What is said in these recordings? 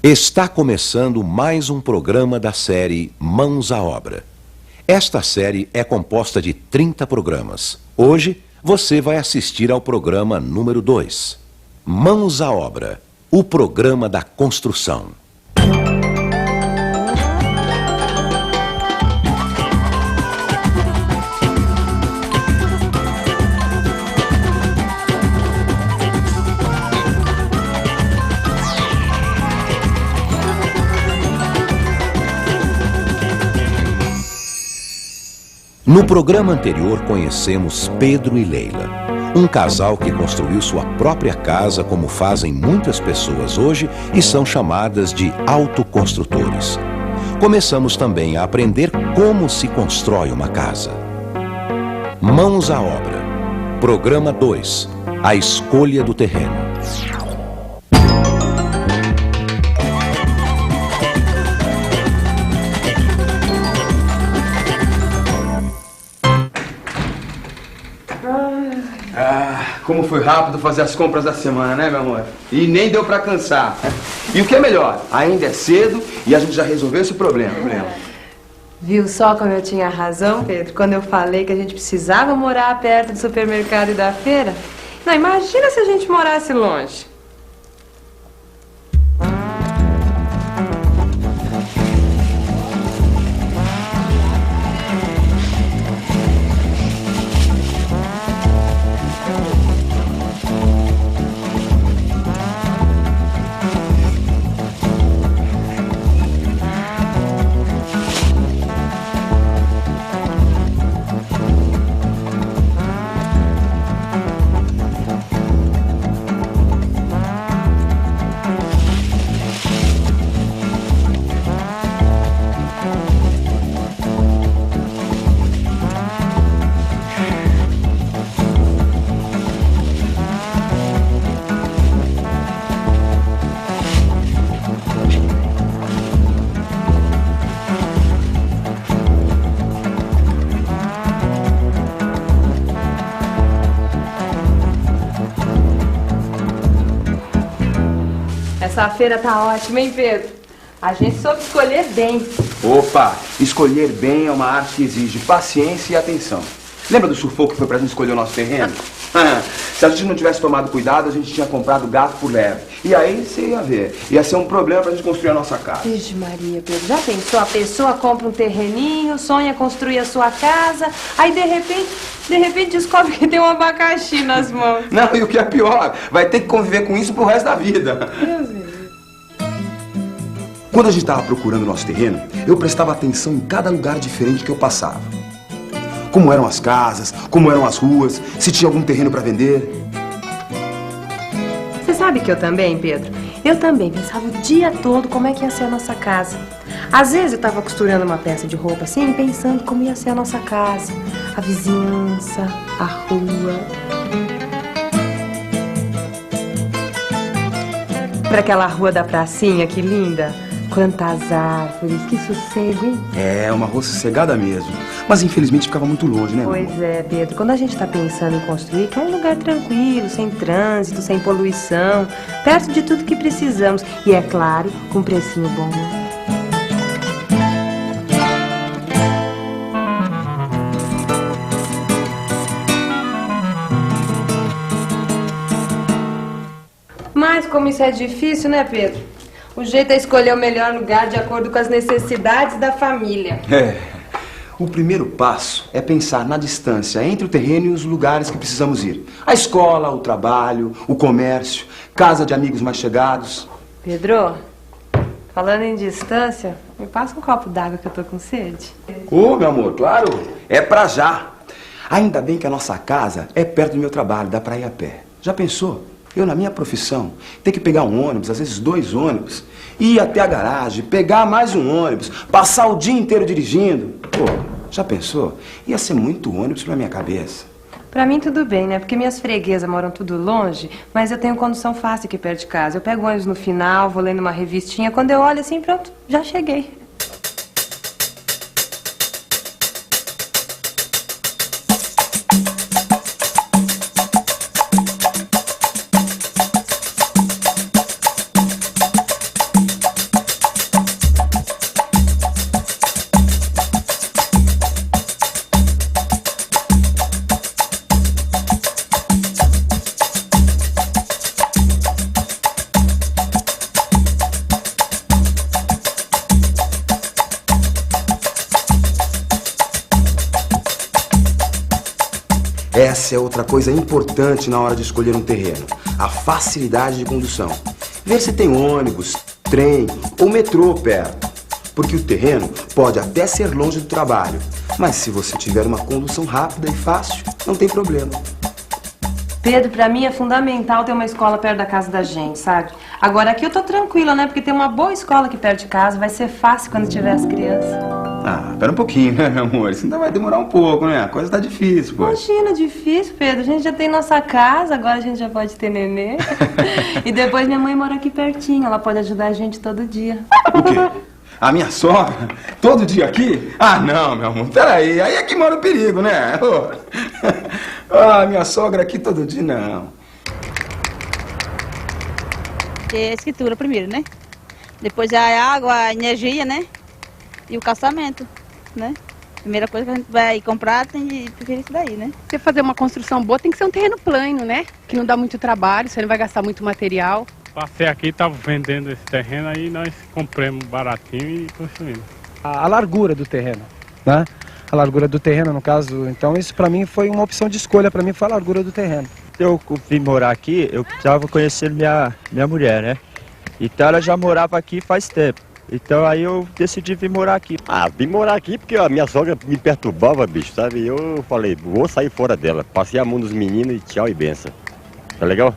Está começando mais um programa da série Mãos à Obra. Esta série é composta de 30 programas. Hoje, você vai assistir ao programa número 2. Mãos à Obra, o programa da construção. No programa anterior conhecemos Pedro e Leila, um casal que construiu sua própria casa como fazem muitas pessoas hoje e são chamadas de autoconstrutores. Começamos também a aprender como se constrói uma casa. Mãos à Obra, programa 2, a escolha do terreno. Como foi rápido fazer as compras da semana, né, meu amor? E nem deu pra cansar. E o que é melhor, ainda é cedo e a gente já resolveu esse problema. Viu só como eu tinha razão, Pedro, quando eu falei que a gente precisava morar perto do supermercado e da feira? Não, imagina se a gente morasse longe. Essa feira tá ótima, hein, Pedro? A gente soube escolher bem. Opa, escolher bem é uma arte que exige paciência e atenção. Lembra do sufoco que foi pra gente escolher o nosso terreno? Se a gente não tivesse tomado cuidado, a gente tinha comprado gato por lebre. E aí você ia ver, ia ser um problema pra gente construir a nossa casa. Vixe Maria, Pedro, já pensou? A pessoa compra um terreninho, sonha construir a sua casa, aí de repente descobre que tem um abacaxi nas mãos. Não, e o que é pior, vai ter que conviver com isso pro resto da vida. Deus Deus. Quando a gente estava procurando o nosso terreno, eu prestava atenção em cada lugar diferente que eu passava. Como eram as casas, como eram as ruas, se tinha algum terreno para vender. Você sabe que eu também, Pedro? Eu também pensava o dia todo como é que ia ser a nossa casa. Às vezes eu estava costurando uma peça de roupa assim, pensando como ia ser a nossa casa, a vizinhança, a rua. Para aquela rua da pracinha, que linda! Quantas árvores, que sossego, hein? É, uma rua sossegada mesmo. Mas infelizmente ficava muito longe, né, Pois é, Pedro. Quando a gente está pensando em construir, quer um lugar tranquilo, sem trânsito, sem poluição, perto de tudo que precisamos. E, é claro, com um precinho bom, né? Mas como isso é difícil, né, Pedro? O jeito é escolher o melhor lugar de acordo com as necessidades da família. O primeiro passo é pensar na distância entre o terreno e os lugares que precisamos ir. A escola, o trabalho, o comércio, casa de amigos mais chegados. Pedro, falando em distância, me passa um copo d'água que eu tô com sede. Meu amor, claro, é pra já. Ainda bem que a nossa casa é perto do meu trabalho, dá pra ir a pé. Já pensou? Eu, na minha profissão, ter que pegar um ônibus, às vezes 2 ônibus, ir até a garagem, pegar mais um ônibus, passar o dia inteiro dirigindo. Pô, já pensou? Ia ser muito ônibus pra minha cabeça. Pra mim tudo bem, né? Porque minhas freguesas moram tudo longe, mas eu tenho condução fácil aqui perto de casa. Eu pego o ônibus no final, vou lendo uma revistinha, quando eu olho assim, pronto, já cheguei. Essa é outra coisa importante na hora de escolher um terreno. A facilidade de condução. Ver se tem ônibus, trem ou metrô perto. Porque o terreno pode até ser longe do trabalho, mas se você tiver uma condução rápida e fácil, não tem problema. Pedro, pra mim é fundamental ter uma escola perto da casa da gente, sabe? Agora aqui eu tô tranquila, né? Porque tem uma boa escola aqui perto de casa, vai ser fácil quando tiver as crianças. Ah, pera um pouquinho, né, meu amor? Isso ainda vai demorar um pouco, né? A coisa tá difícil, pô. Imagina, difícil, Pedro. A gente já tem nossa casa, agora a gente já pode ter nenê. E depois minha mãe mora aqui pertinho, ela pode ajudar a gente todo dia. O quê? A minha sogra? Todo dia aqui? Ah, não, meu amor. Peraí, aí é que mora o perigo, né? Ah, minha sogra aqui todo dia, não. É a escritura primeiro, né? Depois a água, a energia, né? E o caçamento, né? Primeira coisa que a gente vai comprar tem de preferir isso daí, né? Você fazer uma construção boa tem que ser um terreno plano, né? Que não dá muito trabalho, você não vai gastar muito material. Passei aqui, estava vendendo esse terreno, aí nós compramos baratinho e construímos. A largura do terreno, né? A largura do terreno, no caso, então isso para mim foi uma opção de escolha, para mim foi a largura do terreno. Eu vim morar aqui, eu precisava conhecer minha mulher, né? Então ela já morava aqui faz tempo. Então aí eu decidi vir morar aqui. Ah, vim morar aqui porque a minha sogra me perturbava, bicho, sabe? E eu falei, vou sair fora dela. Passei a mão dos meninos e tchau e benção. Tá legal?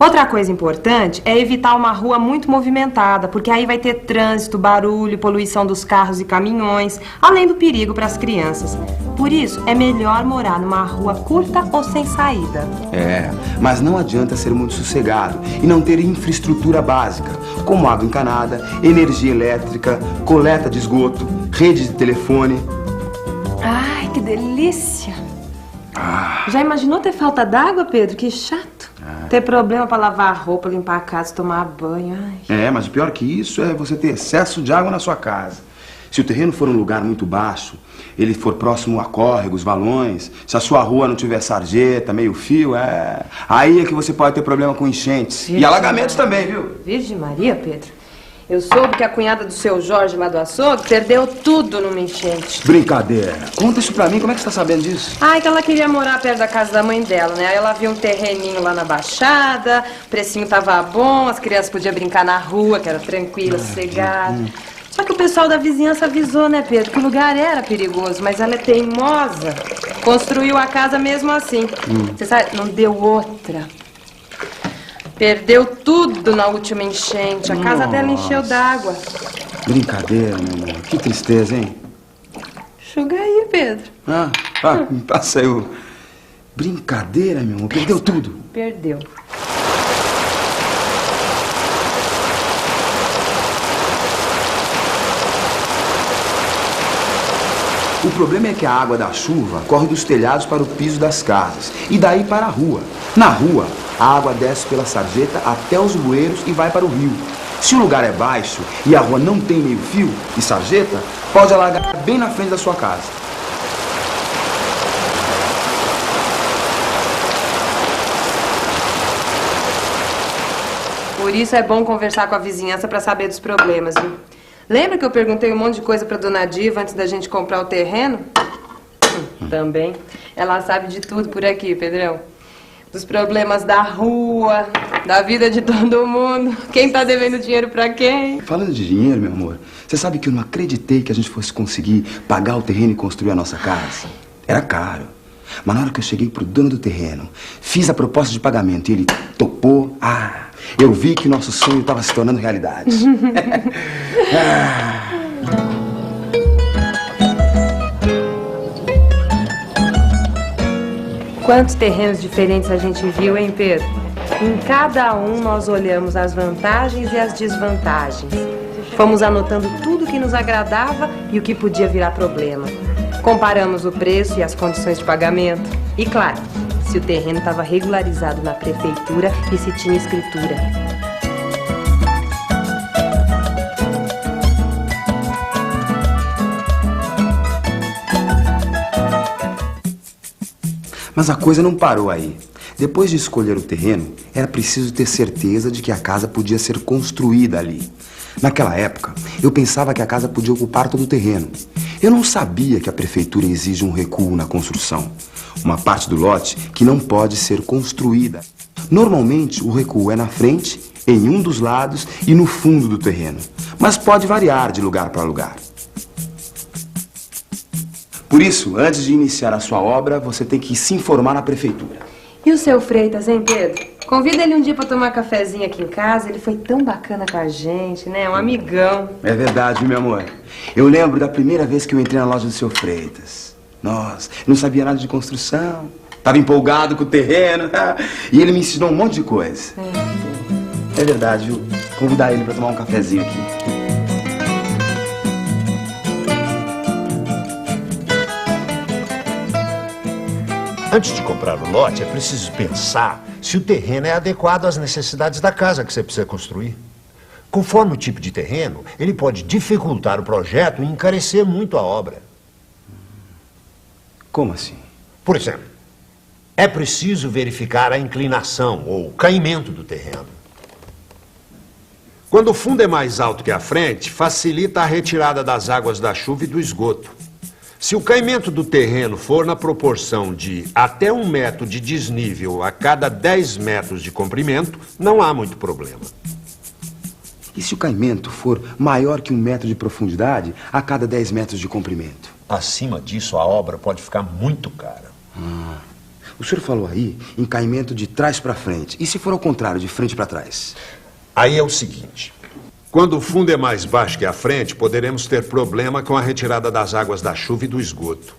Outra coisa importante é evitar uma rua muito movimentada, porque aí vai ter trânsito, barulho, poluição dos carros e caminhões, além do perigo para as crianças. Por isso, é melhor morar numa rua curta ou sem saída. É, mas não adianta ser muito sossegado e não ter infraestrutura básica, como água encanada, energia elétrica, coleta de esgoto, rede de telefone. Ai, que delícia! Já imaginou ter falta d'água, Pedro? Que chato. Ter problema para lavar a roupa, limpar a casa, tomar banho. Ai. É, mas o pior que isso é você ter excesso de água na sua casa. Se o terreno for um lugar muito baixo, ele for próximo a córregos, valões, se a sua rua não tiver sarjeta, meio fio, aí é que você pode ter problema com enchentes. E alagamentos também, viu? Virgem Maria, Pedro. Eu soube que a cunhada do seu Jorge lá do açougue perdeu tudo numa enchente. Brincadeira. Conta isso pra mim, como é que você tá sabendo disso? Ai, que ela queria morar perto da casa da mãe dela, né? Aí ela viu um terreninho lá na Baixada, o precinho tava bom, as crianças podiam brincar na rua, que era tranquila, sossegada. Só que o pessoal da vizinhança avisou, né, Pedro, que o lugar era perigoso, mas ela é teimosa. Construiu a casa mesmo assim. Você sabe, não deu outra. Perdeu tudo na última enchente. A casa dela encheu d'água. Brincadeira, meu amor. Que tristeza, hein? Enxuga aí, Pedro. Me passa aí o... Brincadeira, meu amor. Perdeu tudo. Perdeu. O problema é que a água da chuva corre dos telhados para o piso das casas e daí para a rua. Na rua, a água desce pela sarjeta até os bueiros e vai para o rio. Se o lugar é baixo e a rua não tem meio fio e sarjeta, pode alagar bem na frente da sua casa. Por isso é bom conversar com a vizinhança para saber dos problemas, viu? Lembra que eu perguntei um monte de coisa pra dona Diva antes da gente comprar o terreno? Também. Ela sabe de tudo por aqui, Pedrão. Dos problemas da rua, da vida de todo mundo. Quem tá devendo dinheiro pra quem? Falando de dinheiro, meu amor, você sabe que eu não acreditei que a gente fosse conseguir pagar o terreno e construir a nossa casa. Era caro. Mas na hora que eu cheguei pro dono do terreno, fiz a proposta de pagamento e ele topou. Eu vi que nosso sonho estava se tornando realidade. Quantos terrenos diferentes a gente viu, hein, Pedro? Em cada um nós olhamos as vantagens e as desvantagens. Fomos anotando tudo que nos agradava e o que podia virar problema. Comparamos o preço e as condições de pagamento. E claro, se o terreno estava regularizado na prefeitura e se tinha escritura. Mas a coisa não parou aí. Depois de escolher o terreno, era preciso ter certeza de que a casa podia ser construída ali. Naquela época, eu pensava que a casa podia ocupar todo o terreno. Eu não sabia que a prefeitura exige um recuo na construção. Uma parte do lote que não pode ser construída. Normalmente, o recuo é na frente, em um dos lados e no fundo do terreno. Mas pode variar de lugar para lugar. Por isso, antes de iniciar a sua obra, você tem que se informar na prefeitura. E o seu Freitas, hein, Pedro? Convida ele um dia pra tomar cafezinho aqui em casa. Ele foi tão bacana com a gente, né? Um amigão. É verdade, meu amor. Eu lembro da primeira vez que eu entrei na loja do seu Freitas. Nossa, não sabia nada de construção. Tava empolgado com o terreno. E ele me ensinou um monte de coisa. É verdade, viu? Convidar ele pra tomar um cafezinho aqui. Antes de comprar o lote, é preciso pensar se o terreno é adequado às necessidades da casa que você precisa construir. Conforme o tipo de terreno, ele pode dificultar o projeto e encarecer muito a obra. Como assim? Por exemplo, é preciso verificar a inclinação ou caimento do terreno. Quando o fundo é mais alto que a frente, facilita a retirada das águas da chuva e do esgoto. Se o caimento do terreno for na proporção de até 1 metro de desnível a cada 10 metros de comprimento, não há muito problema. E se o caimento for maior que 1 metro de profundidade a cada 10 metros de comprimento? Acima disso, a obra pode ficar muito cara. O senhor falou aí em caimento de trás para frente. E se for ao contrário, de frente para trás? Aí é o seguinte... Quando o fundo é mais baixo que a frente, poderemos ter problema com a retirada das águas da chuva e do esgoto.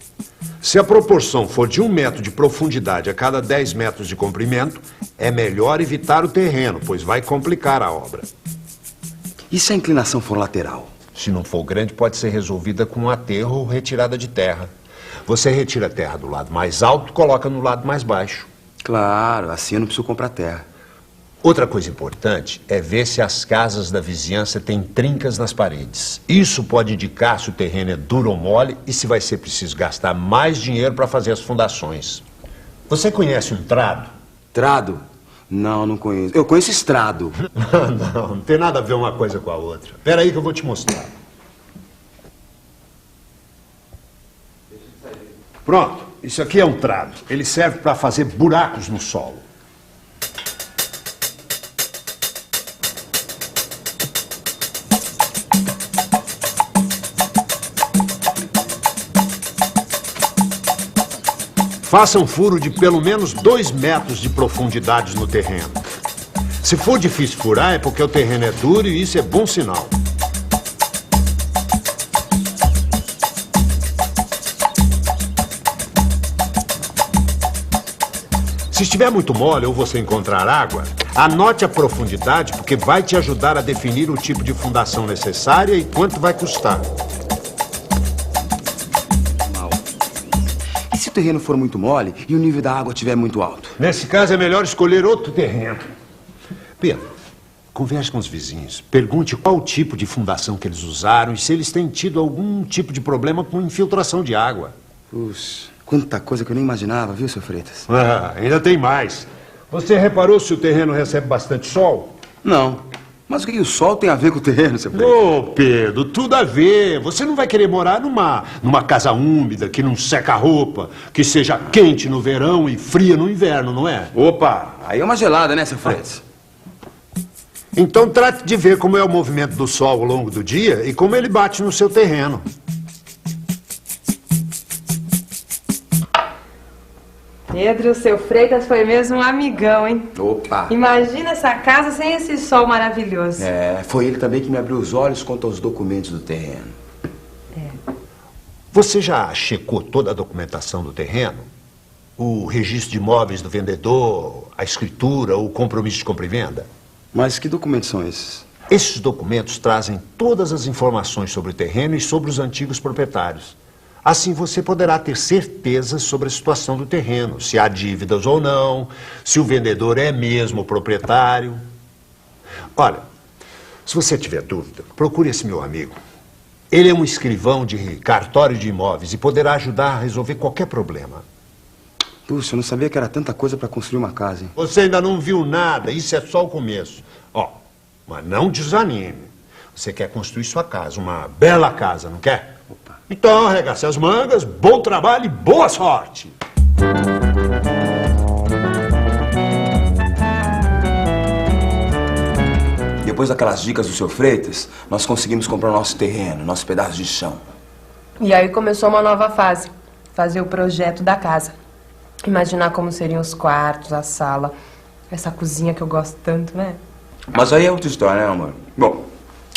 Se a proporção for de 1 metro de profundidade a cada 10 metros de comprimento, é melhor evitar o terreno, pois vai complicar a obra. E se a inclinação for lateral? Se não for grande, pode ser resolvida com um aterro ou retirada de terra. Você retira a terra do lado mais alto e coloca no lado mais baixo. Claro, assim eu não preciso comprar terra. Outra coisa importante é ver se as casas da vizinhança têm trincas nas paredes. Isso pode indicar se o terreno é duro ou mole e se vai ser preciso gastar mais dinheiro para fazer as fundações. Você conhece um trado? Trado? Não, não conheço. Eu conheço estrado. Não tem nada a ver uma coisa com a outra. Espera aí que eu vou te mostrar. Pronto, isso aqui é um trado. Ele serve para fazer buracos no solo. Faça um furo de pelo menos 2 metros de profundidade no terreno. Se for difícil furar, é porque o terreno é duro e isso é bom sinal. Se estiver muito mole ou você encontrar água, anote a profundidade porque vai te ajudar a definir o tipo de fundação necessária e quanto vai custar. Se o terreno for muito mole e o nível da água estiver muito alto? Nesse caso é melhor escolher outro terreno. Pedro, converse com os vizinhos. Pergunte qual o tipo de fundação que eles usaram e se eles têm tido algum tipo de problema com infiltração de água. Puxa, quanta coisa que eu nem imaginava, viu, seu Freitas? Ainda tem mais. Você reparou se o terreno recebe bastante sol? Não. Mas o que o sol tem a ver com o terreno, seu Freitas? Ô, Pedro, tudo a ver. Você não vai querer morar numa casa úmida, que não seca a roupa, que seja quente no verão e fria no inverno, não é? Opa, aí é uma gelada, né, seu Freitas? Então trate de ver como é o movimento do sol ao longo do dia e como ele bate no seu terreno. Pedro, o seu Freitas foi mesmo um amigão, hein? Opa! Imagina essa casa sem esse sol maravilhoso. É, foi ele também que me abriu os olhos quanto aos documentos do terreno. Você já checou toda a documentação do terreno? O registro de imóveis do vendedor, a escritura, o compromisso de compra e venda? Mas que documentos são esses? Esses documentos trazem todas as informações sobre o terreno e sobre os antigos proprietários. Assim você poderá ter certeza sobre a situação do terreno, se há dívidas ou não, se o vendedor é mesmo o proprietário. Olha, se você tiver dúvida, procure esse meu amigo. Ele é um escrivão de cartório de imóveis e poderá ajudar a resolver qualquer problema. Puxa, eu não sabia que era tanta coisa para construir uma casa, hein? Você ainda não viu nada, isso é só o começo. Ó, mas não desanime. Você quer construir sua casa, uma bela casa, não quer? Opa. Então, arregace as mangas, bom trabalho e boa sorte! Depois daquelas dicas do seu Freitas, nós conseguimos comprar o nosso terreno, nosso pedaço de chão. E aí começou uma nova fase. Fazer o projeto da casa. Imaginar como seriam os quartos, a sala, essa cozinha que eu gosto tanto, né? Mas aí é outra história, né, amor? Bom,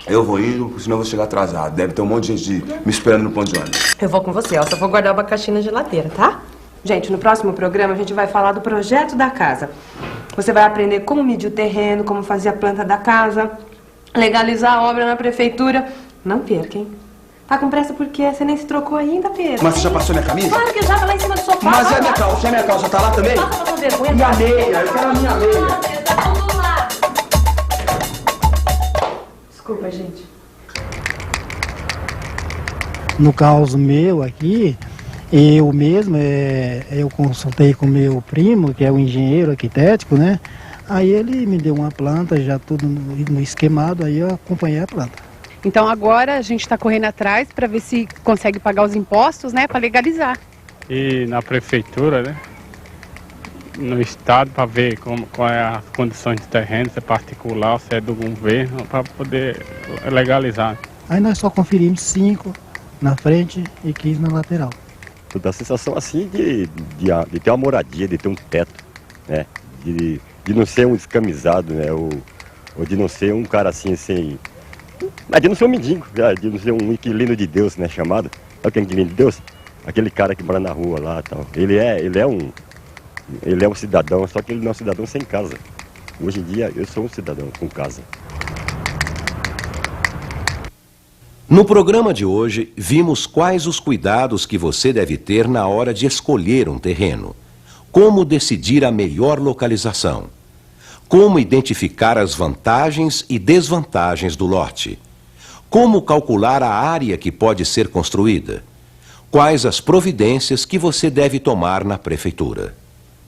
eu vou indo, senão eu vou chegar atrasado. Deve ter um monte de gente me esperando no ponto de ônibus. Eu vou com você, ó. Só vou guardar o abacaxi na geladeira, tá? Gente, no próximo programa a gente vai falar do projeto da casa. Você vai aprender como medir o terreno, como fazer a planta da casa, legalizar a obra na prefeitura. Não perca, hein? Tá com pressa porque você nem se trocou ainda, Pedro. Mas você já passou minha camisa? Claro que já, tá lá em cima do sofá. Mas e a minha calça? E a minha calça tá lá também? Passa pra vergonha. Minha meia, eu quero a minha meia. Tá tudo lá. Desculpa, gente. No caso meu aqui, eu mesmo, eu consultei com meu primo, que é um engenheiro arquitético, né? Aí ele me deu uma planta, já tudo no esquemado, aí eu acompanhei a planta. Então agora a gente está correndo atrás para ver se consegue pagar os impostos, né, para legalizar. E na prefeitura, né? No estado, para ver qual é a condição de terreno, se é particular, se é do governo, para poder legalizar. Aí nós só conferimos 5 na frente e 15 na lateral. Dá a sensação assim de ter uma moradia, de ter um teto, né? De não ser um descamisado, né? Ou de não ser um cara assim, sem... Mas de não ser um mendigo, de não ser um inquilino de Deus, né? Chamado. Sabe o que é inquilino de Deus? Aquele cara que mora na rua lá e tal. Ele é um cidadão, só que ele não é um cidadão sem casa. Hoje em dia eu sou um cidadão com casa. No programa de hoje, vimos quais os cuidados que você deve ter na hora de escolher um terreno. Como decidir a melhor localização. Como identificar as vantagens e desvantagens do lote. Como calcular a área que pode ser construída. Quais as providências que você deve tomar na prefeitura.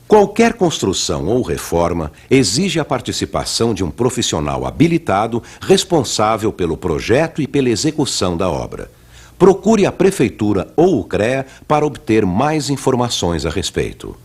Qualquer construção ou reforma exige a participação de um profissional habilitado responsável pelo projeto e pela execução da obra. Procure a prefeitura ou o CREA para obter mais informações a respeito.